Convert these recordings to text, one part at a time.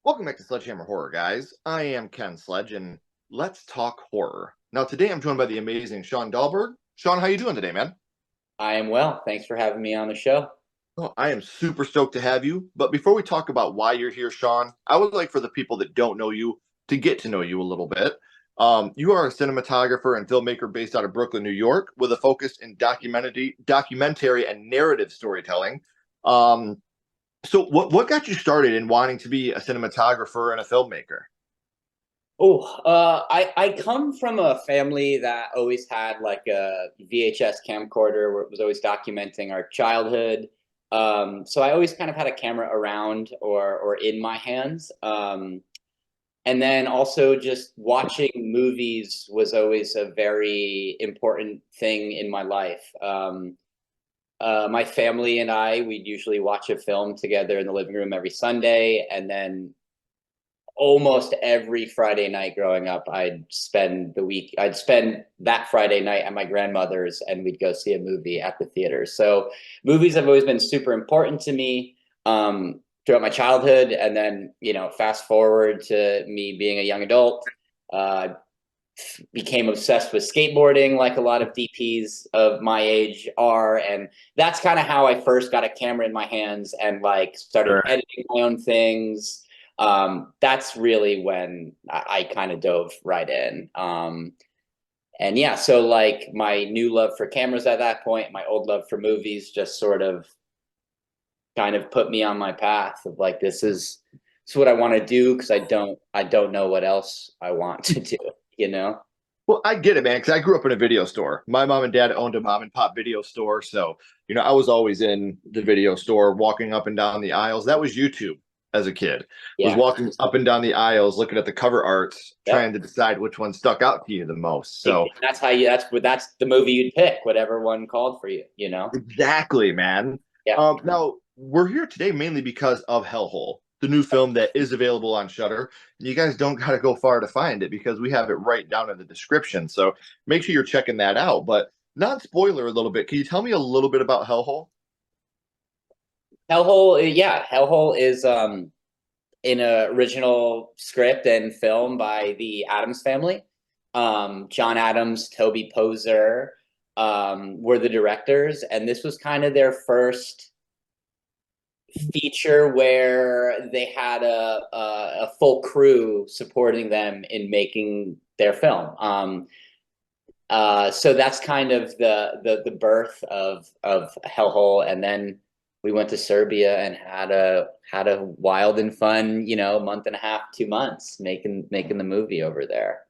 Welcome back to Sledgehammer Horror, guys. I am Ken Sledge, and let's talk horror. Now, today I'm joined by the amazing Sean Dahlberg. Sean, how you doing today, man? I am well. Thanks for having me on the show. Oh, I am super stoked to have you. But before we talk about why you're here, Sean, I would like for the people that don't know you to get to know you a little bit. You are a cinematographer and filmmaker based out of Brooklyn, New York, with a focus in documentary and narrative storytelling. So what got you started in wanting to be a cinematographer and a filmmaker? I come from a family that always had like a VHS camcorder where it was always documenting our childhood. So I always kind of had a camera around or in my hands. And then also just watching movies was always a very important thing in my life. My family and we'd usually watch a film together in the living room every Sunday, and then almost every Friday night growing up, I'd spend that Friday night at my grandmother's and we'd go see a movie at the theater. So movies have always been super important to me throughout my childhood. And then, fast forward to me being a young adult, became obsessed with skateboarding like a lot of DPs of my age are. And that's kind of how I first got a camera in my hands and like started editing my own things. That's really when I kind of dove right in. And yeah, so like my new love for cameras at that point, my old love for movies just sort of kind of put me on my path of like, this is what I want to do. Cause I don't know what else I want to do, Well, I get it, man, because I grew up in a video store. My mom and dad owned a mom and pop video store. So, I was always in the video store, walking up and down the aisles. That was YouTube as a kid. Was walking up and down the aisles, looking at the cover arts, trying to decide which one stuck out to you the most. So that's the movie you'd pick, whatever one called for you, Exactly, man. Yeah. Now we're here today mainly because of Hellhole, the new film that is available on Shudder. And you guys don't got to go far to find it because we have it right down in the description. So make sure you're checking that out. But not spoiler a little bit. Can you tell me a little bit about Hellhole? Hellhole is an original script and film by the Addams family. John Adams, Toby Poser were the directors, and this was kind of their first feature where they had a full crew supporting them in making their film. So that's kind of the birth of Hellhole, and then we went to Serbia and had a wild and fun, month and a half, 2 months making the movie over there.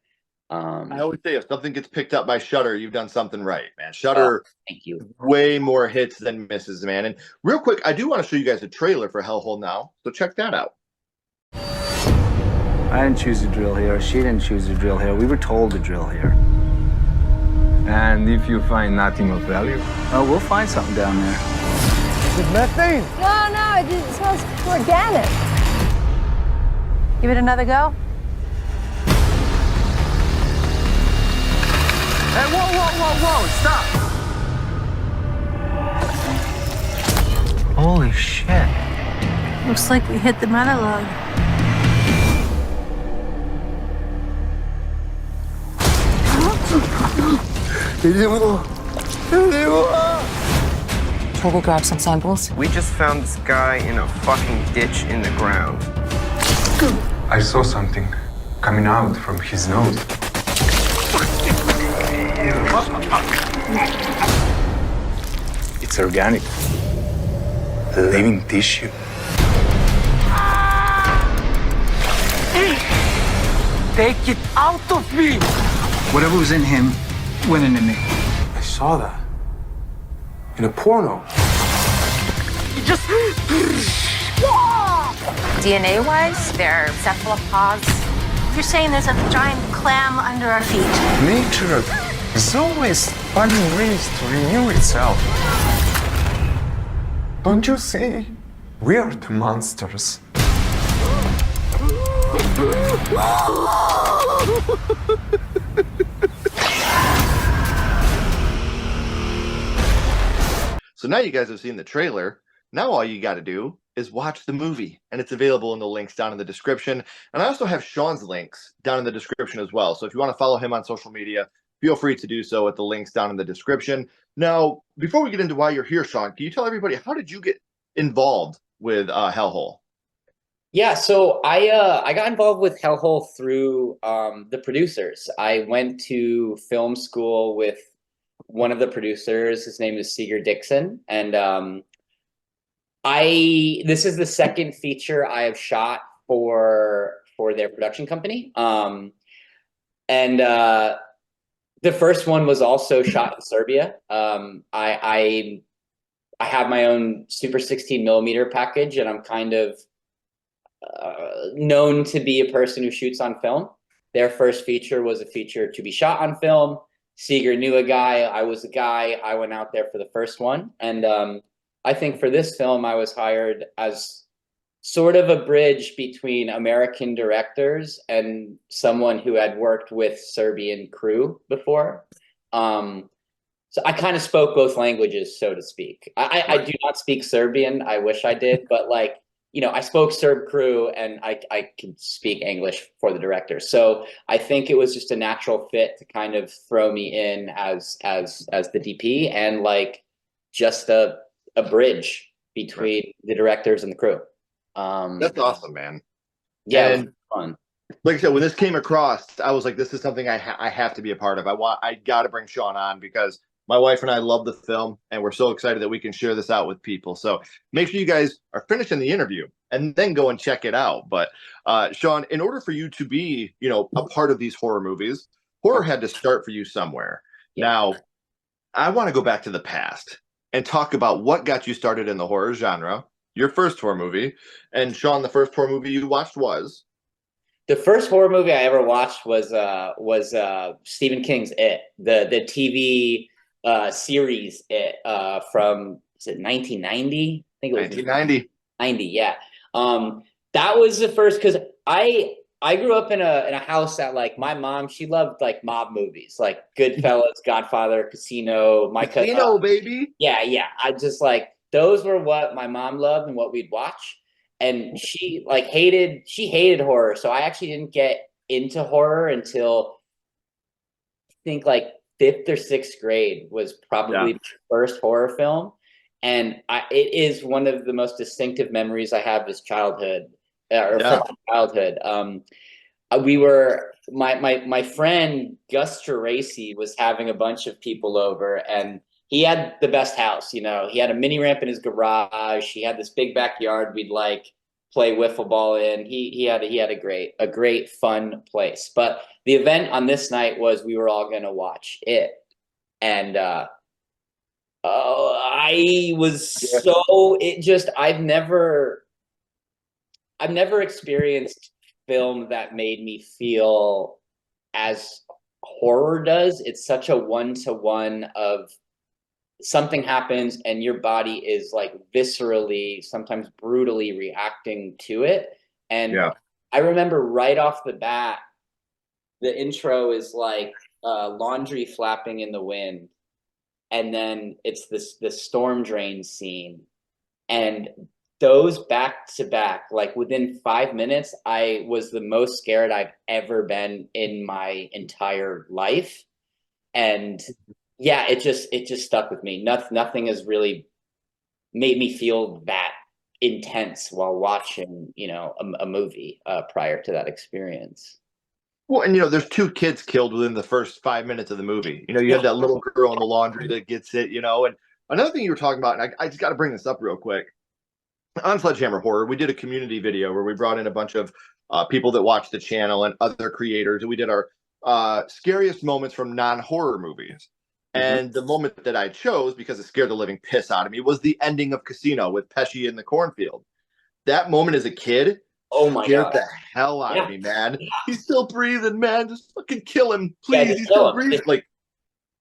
I always say if something gets picked up by Shudder, you've done something right, man. Shudder, thank you. Way more hits than misses, man. And real quick, I do want to show you guys a trailer for Hellhole now, so check that out. I didn't choose to drill here. She didn't choose to drill here. We were told to drill here. And if you find nothing of value? Oh, we'll find something down there. It's methane. No, it smells organic. Give it another go. Hey, whoa, stop! Holy shit. Looks like we hit the mother lode. Shall we grab some samples? We just found this guy in a fucking ditch in the ground. I saw something coming out from his nose. It's organic. Living tissue. Take it out of me! Whatever was in him went into me. I saw that in a porno. DNA-wise, they're cephalopods. You're saying there's a giant clam under our feet. Nature is always finding ways to renew itself. Don't you see? We are the monsters. So now you guys have seen the trailer. Now all you got to do is watch the movie, and it's available in the links down in the description. And I also have Sean's links down in the description as well. So if you want to follow him on social media, feel free to do so at the links down in the description. Now, before we get into why you're here, Sean, can you tell everybody, how did you get involved with Hellhole? Yeah, so I got involved with Hellhole through the producers. I went to film school with one of the producers. His name is Seeger Dixon, and this is the second feature I have shot for their production company. And the first one was also shot in Serbia. I have my own Super 16 millimeter package, and I'm kind of known to be a person who shoots on film. Their first feature was a feature to be shot on film. Seeger knew a guy. I was a guy. I went out there for the first one, and I think for this film, I was hired as sort of a bridge between American directors and someone who had worked with Serbian crew before. So I kind of spoke both languages, so to speak. I do not speak Serbian. I wish I did, but like, you know, I spoke Serb crew, and I can speak English for the director. So I think it was just a natural fit to kind of throw me in as the DP, and like just a bridge between the directors and the crew. That's awesome, man. Yeah, And it was fun. like I said, when this came across, I was like, this is something I have to be a part of. I got to bring Sean on because my wife and I love the film, and we're so excited that we can share this out with people. So make sure you guys are finishing the interview and then go and check it out. But Sean, in order for you to be, you know, a part of these horror movies, horror had to start for you somewhere. Yeah. Now, I want to go back to the past and talk about what got you started in the horror genre, your first horror movie. And Sean, the first horror movie you watched was? The first horror movie I ever watched was Stephen King's It, the TV series It, from, is it 1990? I think it was 1990. 90, yeah. That was the first, because I grew up in a house that, like, my mom, she loved like mob movies, like Goodfellas, Godfather, Casino, my cousin. Casino, baby. Yeah. I just like, those were what my mom loved and what we'd watch. And she hated horror. So I actually didn't get into horror until I think like 5th or 6th grade was probably the first horror film. And it is one of the most distinctive memories I have as childhood, from childhood. We were, my friend Gus Geraci was having a bunch of people over, and he had the best house, you know. He had a mini ramp in his garage. He had this big backyard we'd like play wiffle ball in. He had a great fun place. But the event on this night was we were all gonna watch it, and I was so, it just, I've never experienced film that made me feel as horror does. It's such a one-to-one of something happens and your body is like viscerally, sometimes brutally reacting to it. And I remember right off the bat, the intro is like laundry flapping in the wind. And then it's the storm drain scene. And those back to back, like within 5 minutes, I was the most scared I've ever been in my entire life. And yeah, it just stuck with me. Nothing has really made me feel that intense while watching, you know, a movie prior to that experience. Well, and you know, there's 2 kids killed within the first 5 minutes of the movie. You know, you have that little girl in the laundry that gets it, you know. And another thing you were talking about, and I just got to bring this up real quick. On Sledgehammer Horror, we did a community video where we brought in a bunch of people that watch the channel and other creators, and we did our scariest moments from non-horror movies. And the moment that I chose, because it scared the living piss out of me, was the ending of Casino with Pesci in the cornfield. That moment as a kid, oh my scared God, the hell out of me, man. He's still breathing, man. Just fucking kill him, please. He's still breathing. Like,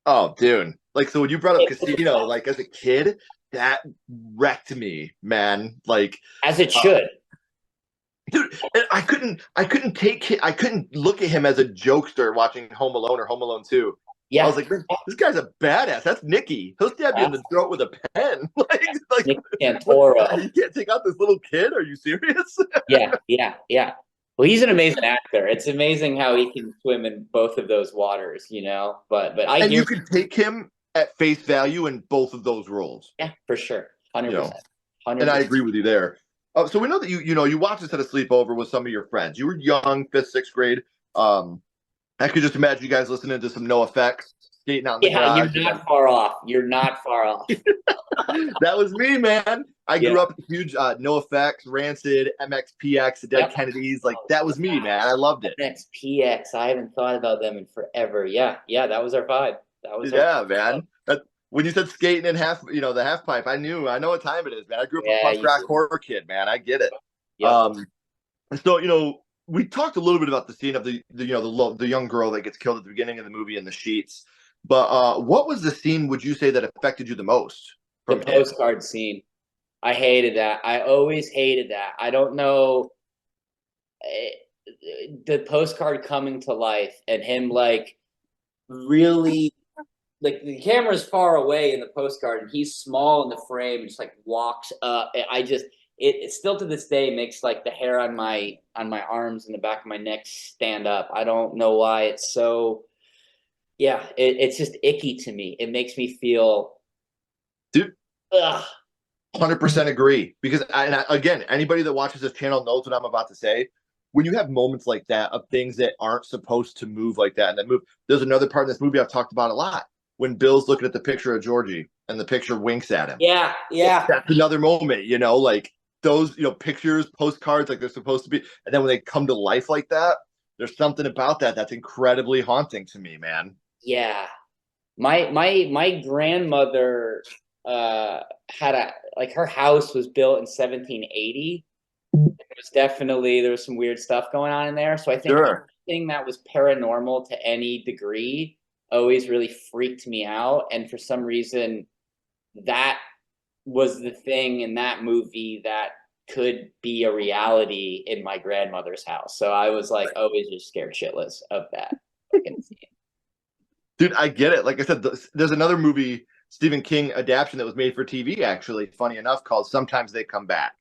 oh, dude. Like, so when you brought up Casino, like as a kid, that wrecked me, man. Like, as it should. Dude, I couldn't look at him as a jokester watching Home Alone or Home Alone 2. I Yeah, was like, "Man, this guy's a badass. That's Nicky. He'll stab you in the throat with a pen. like Nick what, Santoro. you can't take out this little kid? Are you serious?" Yeah. Well, he's an amazing actor. It's amazing how he can swim in both of those waters, you know. But I And hear, you can take him at face value in both of those roles. yeah, for sure, You know, 100%, and I 100%. agree with you there. So we know that you watched this at a sleepover with some of your friends. You were young, fifth, sixth grade. I could just imagine you guys listening to some No Effects, skating out in the Yeah, you're garage. not far off. You're not far off. That was me, man. I Yeah. grew up huge No Effects, Rancid, MXPX, the Dead Yep. Kennedys. Like that was me, man. I loved it. Next PX. I haven't thought about them in forever. Yeah, that was our vibe. That was Yeah, our man. When you said skating in half, the half pipe, I know what time it is, man. I grew up a Yeah, punk you rock did. horror kid, man. I get it. Yep. So we talked a little bit about the scene of the young girl that gets killed at the beginning of the movie in the sheets. But what was the scene, would you say, that affected you the most The from it? postcard scene. I hated that. I always hated that. I don't know. The postcard coming to life and him like really like the camera's far away in the postcard and he's small in the frame and just like walks up. It still to this day makes like the hair on my arms and the back of my neck stand up. I don't know why it's so. Yeah, it's just icky to me. It makes me feel. Dude, Ugh. 100% agree. Because again, anybody that watches this channel knows what I'm about to say. When you have moments like that of things that aren't supposed to move like that and then move, there's another part in this movie I've talked about a lot. When Bill's looking at the picture of Georgie and the picture winks at him. Yeah. That's another moment, like those, pictures, postcards, like they're supposed to be. And then when they come to life like that, there's something about that that's incredibly haunting to me, man. Yeah. My grandmother had her house was built in 1780. There was some weird stuff going on in there. So I think everything that was paranormal to any degree always really freaked me out. And for some reason, that was the thing in that movie that could be a reality in my grandmother's house. So I was like always just scared shitless of that fucking scene. Dude, I get it. Like I said, there's another movie, Stephen King adaptation that was made for TV, actually, funny enough, called Sometimes They Come Back.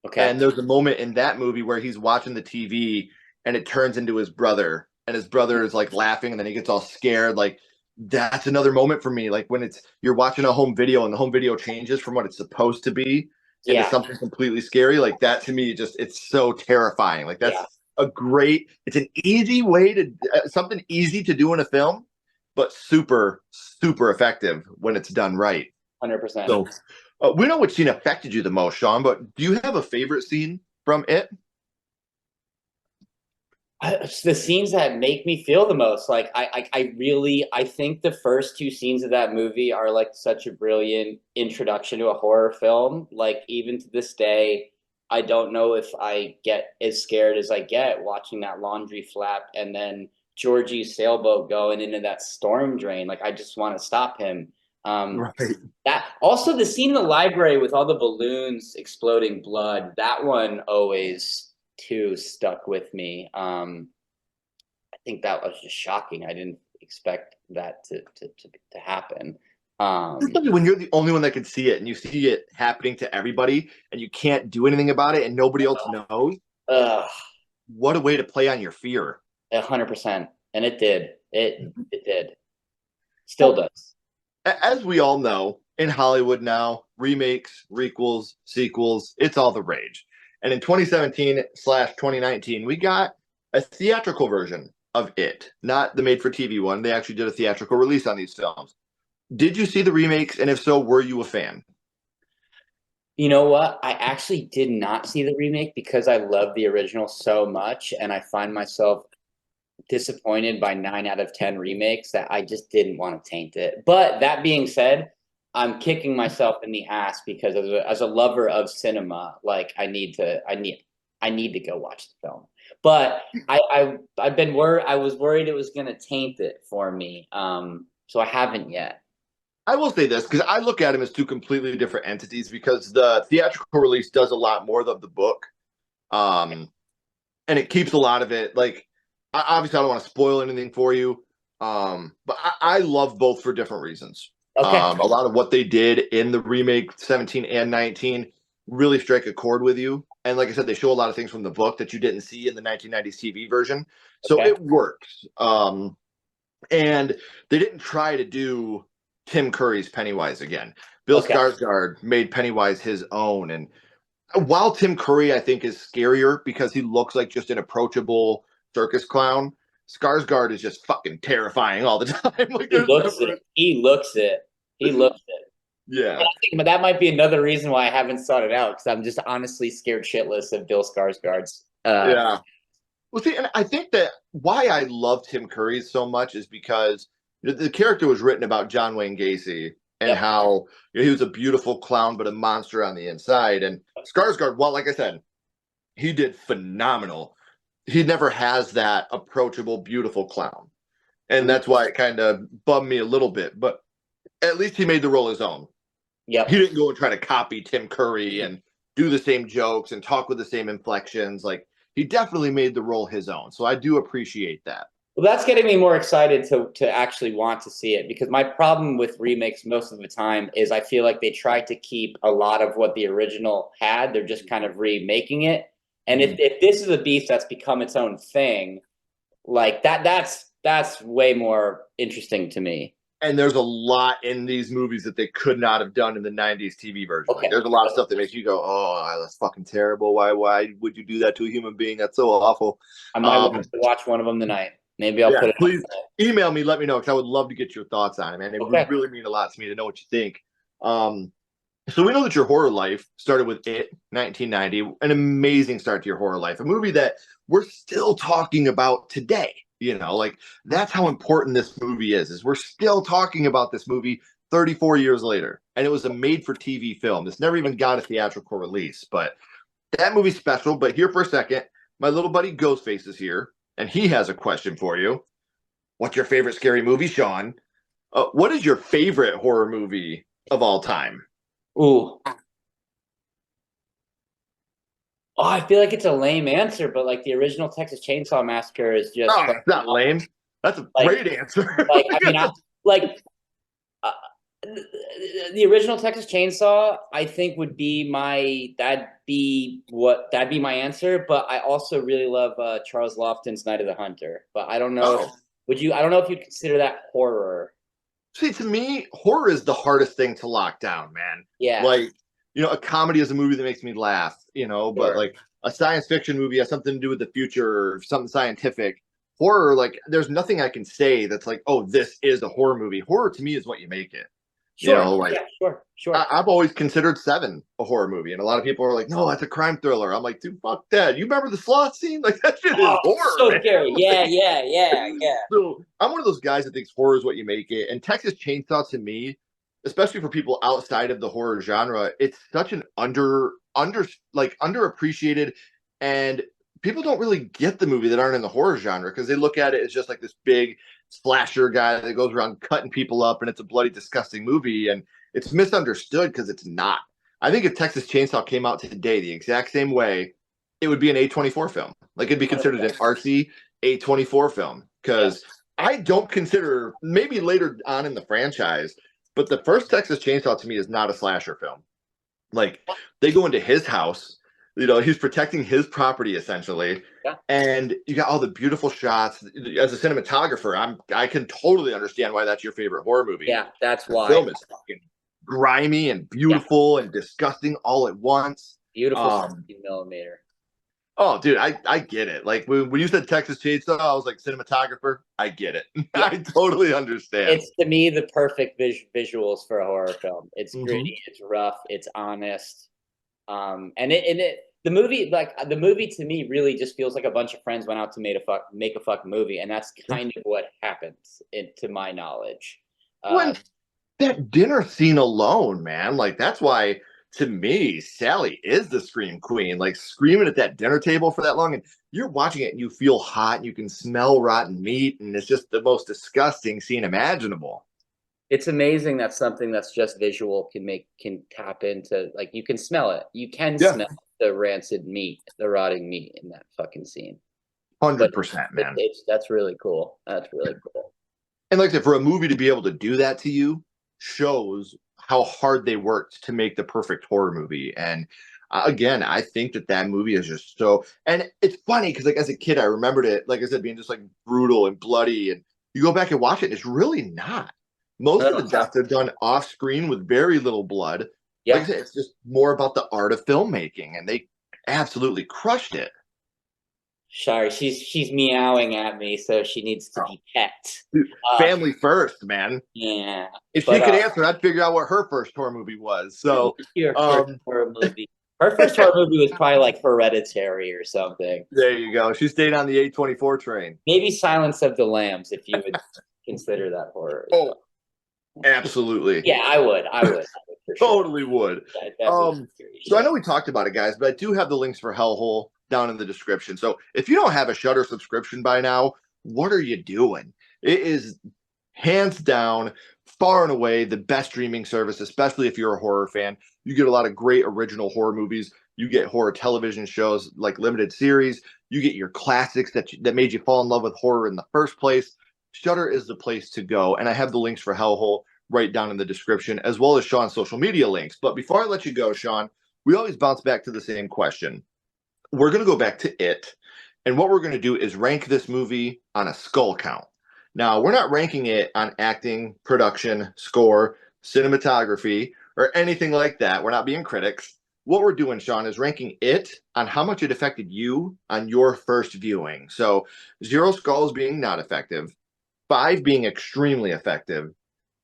Okay. And there's a moment in that movie where he's watching the TV and it turns into his brother. And his brother is like laughing and then he gets all scared. Like, that's another moment for me. Like when you're watching a home video and the home video changes from what it's supposed to be into something completely scary. Like that to me, it's so terrifying. Like that's it's an easy way to, something easy to do in a film, but super, super effective when it's done right. 100%. So we know which scene affected you the most, Sean, but do you have a favorite scene from it? The scenes that make me feel the most. Like I think the first two scenes of that movie are like such a brilliant introduction to a horror film. Like even to this day, I don't know if I get as scared as I get watching that laundry flap and then Georgie's sailboat going into that storm drain. Like I just want to stop him. Right. That also the scene in the library with all the balloons exploding blood. That one always too stuck with me. I think that was just shocking. I didn't expect that to happen. Especially when you're the only one that can see it and you see it happening to everybody and you can't do anything about it and nobody else knows. What a way to play on your fear. 100%. And it did. It did. Still does. As we all know, in Hollywood now, remakes, requels, sequels, it's all the rage. And in 2017/2019, we got a theatrical version of it, not the made-for-TV one. They actually did a theatrical release on these films. Did you see the remakes? And if so, were you a fan? You know what? I actually did not see the remake because I love the original so much. And I find myself disappointed by 9 out of 10 remakes that I just didn't want to taint it. But that being said, I'm kicking myself in the ass because as a lover of cinema, like I need to go watch the film. But I've been worried. I was worried it was going to taint it for me. So I haven't yet. I will say this because I look at them as two completely different entities because the theatrical release does a lot more of the book. And it keeps a lot of it. Like, obviously, I don't want to spoil anything for you, But I love both for different reasons. Okay. A lot of what they did in the remake 17 and 19 really strike a chord with you. And like I said, they show a lot of things from the book that you didn't see in the 1990s TV version. So Okay. it works. And they didn't try to do Tim Curry's Pennywise again. Bill Okay. Skarsgård made Pennywise his own. And while Tim Curry, I think, is scarier because he looks like just an approachable circus clown, Skarsgård is just fucking terrifying all the time. Like He there's looks never... it. He looks it. He looks it. Yeah. But that might be another reason why I haven't sought it out, because I'm just honestly scared shitless of Bill Skarsgård's. Yeah. Well, see, and I think that why I love Tim Curry so much is because the character was written about John Wayne Gacy and Yep. how he was a beautiful clown but a monster on the inside. And Skarsgård, well, like I said, he did phenomenal. He never has that approachable, beautiful clown. And that's why it kind of bummed me a little bit. But at least he made the role his own. Yep. He didn't go and try to copy Tim Curry and do the same jokes and talk with the same inflections. Like, he definitely made the role his own. So I do appreciate that. Well, that's getting me more excited to actually want to see it, because my problem with remakes most of the time is I feel like they try to keep a lot of what the original had. They're just kind of remaking it. And if this is a beast that's become its own thing, like that's way more interesting to me. And there's a lot in these movies that they could not have done in the 90s TV version. Okay. Like, there's a lot of stuff that makes you go, oh, that's fucking terrible. Why would you do that to a human being? That's so awful. I might have to watch one of them tonight. Maybe I'll put it. Please email me. Let me know, because I would love to get your thoughts on it, man. It would really mean a lot to me to know what you think. So we know that your horror life started with It, 1990, an amazing start to your horror life, a movie that we're still talking about today. You know, like, that's how important this movie is we're still talking about this movie 34 years later. And it was a made-for-TV film. This never even got a theatrical release, but that movie's special. But here for a second, my little buddy Ghostface is here, and he has a question for you. What's your favorite scary movie, Sean? What is your favorite horror movie of all time? Ooh. Oh, I feel like it's a lame answer, but like the original Texas Chainsaw Massacre is just. Oh, it's not lame. That's a great answer. Like, I mean, the original Texas Chainsaw, I think that'd be my answer. But I also really love Charles Lofton's Night of the Hunter. But I don't know. I don't know if you'd consider that horror. See, to me, horror is the hardest thing to lock down, man. Yeah. Like, you know, a comedy is a movie that makes me laugh, you know, but like a science fiction movie has something to do with the future or something scientific. Horror, like, there's nothing I can say that's like, oh, this is a horror movie. Horror to me is what you make it. Sure. You know, like, yeah, sure. I've always considered Seven a horror movie, and a lot of people are like, no, that's a crime thriller. I'm like, dude, fuck that. You remember the sloth scene? Like, that shit is horror. So man. scary. Yeah. So I'm one of those guys that thinks horror is what you make it. And Texas Chainsaw, to me, especially for people outside of the horror genre, it's such an underappreciated, and people don't really get the movie that aren't in the horror genre because they look at it as just like this big slasher guy that goes around cutting people up, and it's a bloody, disgusting movie, and it's misunderstood because it's not. I think if Texas Chainsaw came out today the exact same way, it would be an A24 film. Like, it'd be considered an artsy A24 film, because I don't consider, maybe later on in the franchise, but the first Texas Chainsaw to me is not a slasher film. Like, they go into his house, you know, he's protecting his property essentially, and you got all the beautiful shots. As a cinematographer, I can totally understand why that's your favorite horror movie. Yeah, that's why. The film is fucking grimy and beautiful and disgusting all at once. Beautiful 16 millimeter. Oh, dude, I get it. Like, when you said Texas Chainsaw, I was like, cinematographer, I get it. I totally understand. It's, to me, the perfect visuals for a horror film. It's gritty, it's rough, it's honest. The movie to me really just feels like a bunch of friends went out to make a fuck movie, and that's kind of what happens, to my knowledge. When that dinner scene alone, man, like, that's why, to me, Sally is the scream queen. Like, screaming at that dinner table for that long, and you're watching it and you feel hot and you can smell rotten meat, and it's just the most disgusting scene imaginable. It's amazing that something that's just visual can tap into, like, you can smell it. You can smell the rancid meat, the rotting meat in that fucking scene. 100%, man. That's really cool. That's really cool. And like I said, for a movie to be able to do that to you shows how hard they worked to make the perfect horror movie. And again, I think that movie is just so. And it's funny because like as a kid, I remembered it, like I said, being just like brutal and bloody. And you go back and watch it, and it's really not. Most of the deaths are done off screen with very little blood. Yeah. Like I said, it's just more about the art of filmmaking, and they absolutely crushed it. Sorry, she's meowing at me, so she needs to be pet. Dude, family first, man. Yeah. If she could answer, I'd figure out what her first horror movie was. So, your first horror movie. Her first horror movie was probably like Hereditary or something. there you go. She stayed on the A24 train. Maybe Silence of the Lambs, if you would consider that horror. Oh, absolutely. Yeah, I would for sure. Totally would. Yeah, so I know we talked about it, guys, but I do have the links for Hellhole down in the description. So if you don't have a Shudder subscription by now, what are you doing? It is hands down, far and away the best streaming service, especially if you're a horror fan. You get a lot of great original horror movies. You get horror television shows like limited series. You get your classics that made you fall in love with horror in the first place. Shudder is the place to go. And I have the links for Hellhole right down in the description, as well as Sean's social media links. But before I let you go, Sean, we always bounce back to the same question. We're going to go back to It. And what we're going to do is rank this movie on a skull count. Now, we're not ranking it on acting, production, score, cinematography, or anything like that. We're not being critics. What we're doing, Sean, is ranking it on how much it affected you on your first viewing. So 0 skulls being not effective, 5 being extremely effective.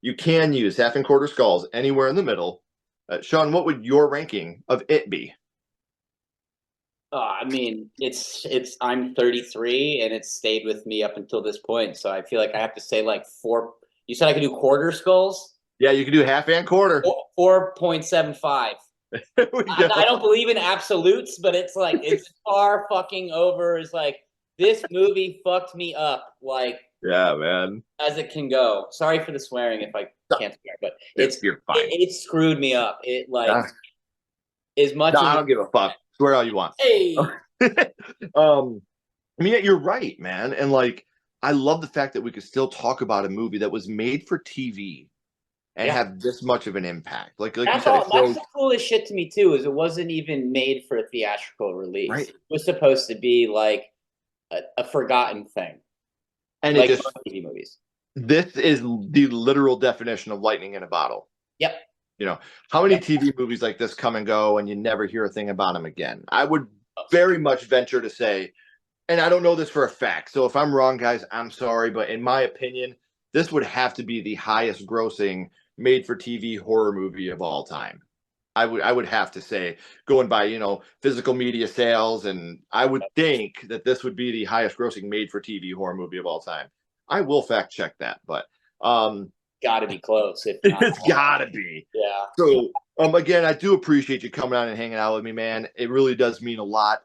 You can use half and quarter skulls anywhere in the middle. Sean, what would your ranking of It be? I mean, I'm 33 and it's stayed with me up until this point. So I feel like I have to say like 4. You said I could do quarter skulls? Yeah, you can do half and quarter. 4.75. I don't believe in absolutes, but it's like it's far fucking over. It's like this movie fucked me up, like yeah, man, as it can go. Sorry for the swearing if I can't swear, but you're fine. It screwed me up. It like as much. I don't give a fuck. Swear all you want. Hey. I mean, you're right, man, and like I love the fact that we could still talk about a movie that was made for TV. And have this much of an impact. Like you said, that's the coolest shit to me too. Is it wasn't even made for a theatrical release. Right. It was supposed to be like a forgotten thing. And like it just TV movies. This is the literal definition of lightning in a bottle. Yep. You know, how many TV movies like this come and go, and you never hear a thing about them again? I would very much venture to say, and I don't know this for a fact. So if I'm wrong, guys, I'm sorry, but in my opinion, this would have to be the highest grossing made-for-TV horror movie of all time. I would have to say, going by, physical media sales, and I would think that this would be the highest grossing made-for-TV horror movie of all time. I will fact check that, but gotta be close. If not, it's gotta be. Yeah. So again, I do appreciate you coming on and hanging out with me, man. It really does mean a lot.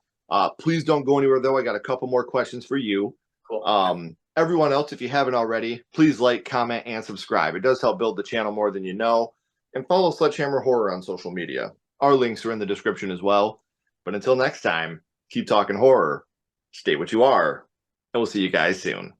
Please don't go anywhere though. I got a couple more questions for you. Cool. Everyone else, if you haven't already, please like, comment, and subscribe. It does help build the channel more than you know. And follow Sledgehammer Horror on social media. Our links are in the description as well. But until next time, keep talking horror, stay what you are, and we'll see you guys soon.